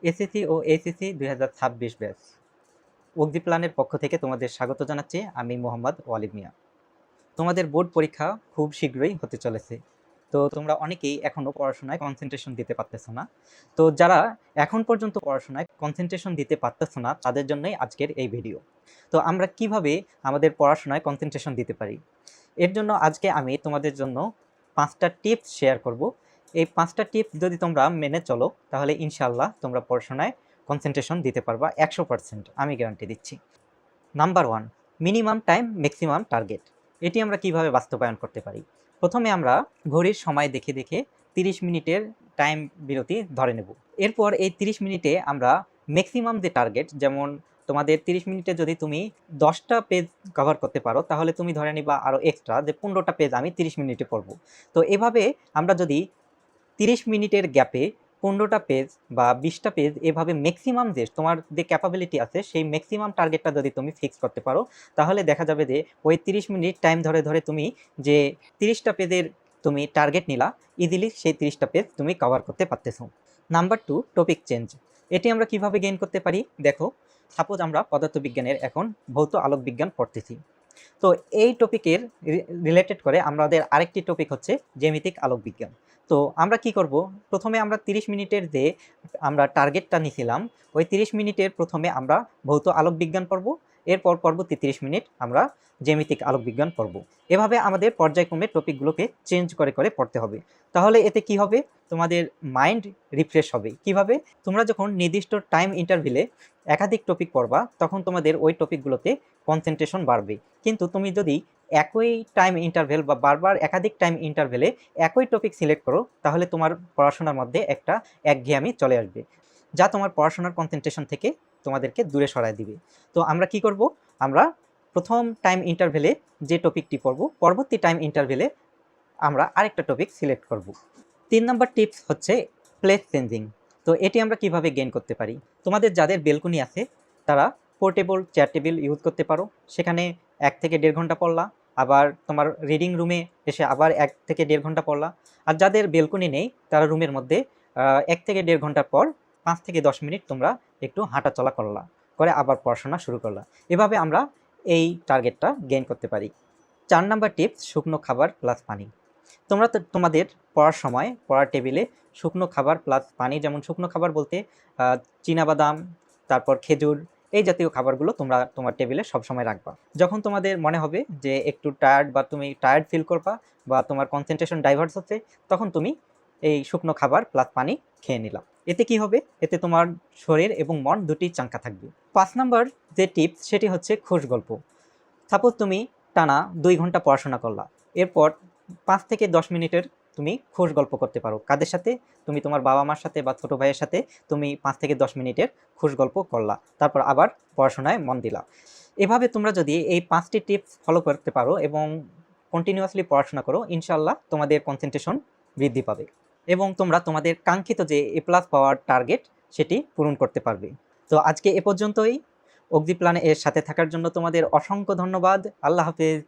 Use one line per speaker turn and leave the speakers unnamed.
SSC ও HSC 2026 batch অগ্নি প্ল্যানের পক্ষ থেকে তোমাদের স্বাগত জানাচ্ছি। আমি মোহাম্মদ ওয়ালিদ মিয়া। তোমাদের বোর্ড পরীক্ষা খুব শীঘ্রই হতে চলেছে। তো তোমরা অনেকেই এখনো পড়াশোনায় কনসেন্ট্রেশন দিতে পারতেছো না। তো যারা এখন পর্যন্ত পড়াশোনায় কনসেন্ট্রেশন দিতে পারতেছো না তাদের জন্যই আজকের এই ভিডিও। তো আমরা কিভাবে আমাদের পড়াশোনায় কনসেন্ট্রেশন দিতে পারি, এর জন্য আজকে আমি তোমাদের জন্য 5টা টিপস শেয়ার করব। এই 5টা টিপস যদি তোমরা মেনে চলো তাহলে ইনশাআল্লাহ তোমরা পড়াশোনায় কনসেন্ট্রেশন দিতে পারবা 100%, আমি গ্যারান্টি দিচ্ছি। Number 1, minimum time maximum target. এটি আমরা কিভাবে বাস্তবায়ন করতে পারি? প্রথমে আমরা ঘড়ির সময় দেখে দেখে 30 মিনিটের টাইম বিরতি ধরে নেব। এরপর এই 30 মিনিটে আমরা ম্যাক্সিমাম যে টার্গেট, যেমন তোমাদের 30 মিনিটে যদি তুমি 10টা পেজ কভার করতে পারো তাহলে তুমি ধরে নিবা আরও এক্সট্রা যে 15টা পেজ আমি 30 মিনিটে পড়ব। তো এভাবে আমরা যদি 30 মিনিটের গ্যাপে 15টা পেজ বা 20টা পেজ এভাবে ম্যাক্সিমাম যে তোমার যে ক্যাপাবিলিটি আছে সেই ম্যাক্সিমাম টার্গেটটা যদি তুমি ফিক্স করতে পারো তাহলে দেখা যাবে যে ওই 30 মিনিট টাইম ধরে ধরে তুমি যে 30টা পেজের তুমি টার্গেট নিলা, ইজিলি সেই 30টা পেজ তুমি কভার করতে পারতেছো। Number 2, topic change. এটি আমরা কিভাবে গেইন করতে পারি? দেখো, সাপোজ আমরা পদার্থবিজ্ঞানের এখন ভৌত আলোক বিজ্ঞান পড়তেছি। তো এই টপিকের রিলেটেড করে আমাদের আরেকটি টপিক হচ্ছে জ্যামিতিক আলোক বিজ্ঞান। তো আমরা কি করব, প্রথমে আমরা 30 মিনিটের যে আমরা টার্গেটটা নিয়েছিলাম ওই 30 মিনিটের প্রথমে আমরা ভৌত আলোক বিজ্ঞান পড়ব, এরপর পরবর্তী 30 মিনিট আমরা জ্যামিতিক আলোক বিজ্ঞান পড়ব। এভাবে আমাদের পর্যায়ক্রমে টপিকগুলোকে চেঞ্জ করে করে পড়তে হবে। তাহলে এতে কি হবে, তোমাদের মাইন্ড রিফ্রেশ হবে। কিভাবে? তোমরা যখন নির্দিষ্ট টাইম ইন্টারভেলে একাধিক টপিক পড়বা তখন তোমাদের ওই টপিকগুলোতে কনসেন্ট্রেশন বাড়বে। কিন্তু তুমি যদি একই টাইম ইন্টারভেল বা বারবার একাধিক টাইম ইন্টারভেলে একই টপিক সিলেক্ট করো তাহলে তোমার পড়াশোনার মধ্যে একটা একঘেয়েমি চলে আসবে, যা তোমার পড়াশোনার কনসেন্ট্রেশন থেকে তোমাদেরকে দূরে সরায় দিবে। তো আমরা কি করব, আমরা প্রথম টাইম ইন্টারভেলে যে টপিকটি পড়ব পরবর্তী টাইম ইন্টারভেলে আমরা আরেকটা টপিক সিলেক্ট করব। 3 নাম্বার টিপস হচ্ছে প্লেস চেঞ্জিং। তো এটি আমরা কিভাবে গেইন করতে পারি? তোমাদের যাদের বেলকনি আছে তারা পোর্টেবল চেয়ার টেবিল ইউজ করতে পারো, সেখানে 1 থেকে 1.5 ঘন্টা পড়লা, আবার তোমার রিডিং রুমে এসে আবার 1 থেকে 1.5 ঘন্টা পড়লা। আর যাদের বেলকনি নেই তারা রুমের মধ্যে 1 থেকে 1.5 ঘন্টার পর 5 থেকে 10 মিনিট তোমরা একটু হাঁটা চলা করলা, করে আবার পড়াশোনা শুরু করলা। এভাবে আমরা এই টার্গেটটা গেইন করতে পারি। 4 নাম্বার টিপস, শুকনো খাবার প্লাস পানি। তোমরা তো তোমাদের পড়ার সময় পড়ার টেবিলে শুকনো খাবার প্লাস পানি, যেমন শুকনো খাবার বলতে চীনাবাদাম, তারপর খেজুর, এই জাতীয় খাবারগুলো তোমরা তোমার টেবিলে সবসময় রাখবা। যখন তোমাদের মনে হবে যে একটু টায়ার্ড বা তুমি টায়ার্ড ফিল করবা বা তোমার কনসেন্ট্রেশন ডাইভার্স হচ্ছে, তখন তুমি এই শুকনো খাবার প্লাস পানি খেয়ে নিলাম। এতে কি হবে, এতে তোমার শরীর এবং মন দুটি চাঙ্গা থাকবে। 5 নাম্বার যে টিপস সেটি হচ্ছে খোশ গল্প। সাপোজ তুমি টানা 2 ঘন্টা পড়াশোনা করলা, এরপর 5 থেকে 10 মিনিটের তুমি খোশ গল্প করতে পারো। কাদের সাথে? তুমি তোমার বাবা মার সাথে বা ছোটো ভাইয়ের সাথে তুমি 5 থেকে 10 মিনিটের খোশ গল্প করলা, তারপর আবার পড়াশোনায় মন দিলা। এভাবে তোমরা যদি এই 5টি টিপস ফলো করতে পারো এবং কন্টিনিউয়াসলি পড়াশোনা করো, ইনশাআল্লাহ তোমাদের কনসেন্ট্রেশন বৃদ্ধি পাবে এবং তোমরা তোমাদের কাঙ্ক্ষিত যে এ প্লাস পাওয়ার টার্গেট সেটি পূরণ করতে পারবে। তো আজকে এ পর্যন্তই। অগ্নি প্ল্যানে এর সাথে থাকার জন্য তোমাদের অসংখ্য ধন্যবাদ। আল্লাহ হাফেজ।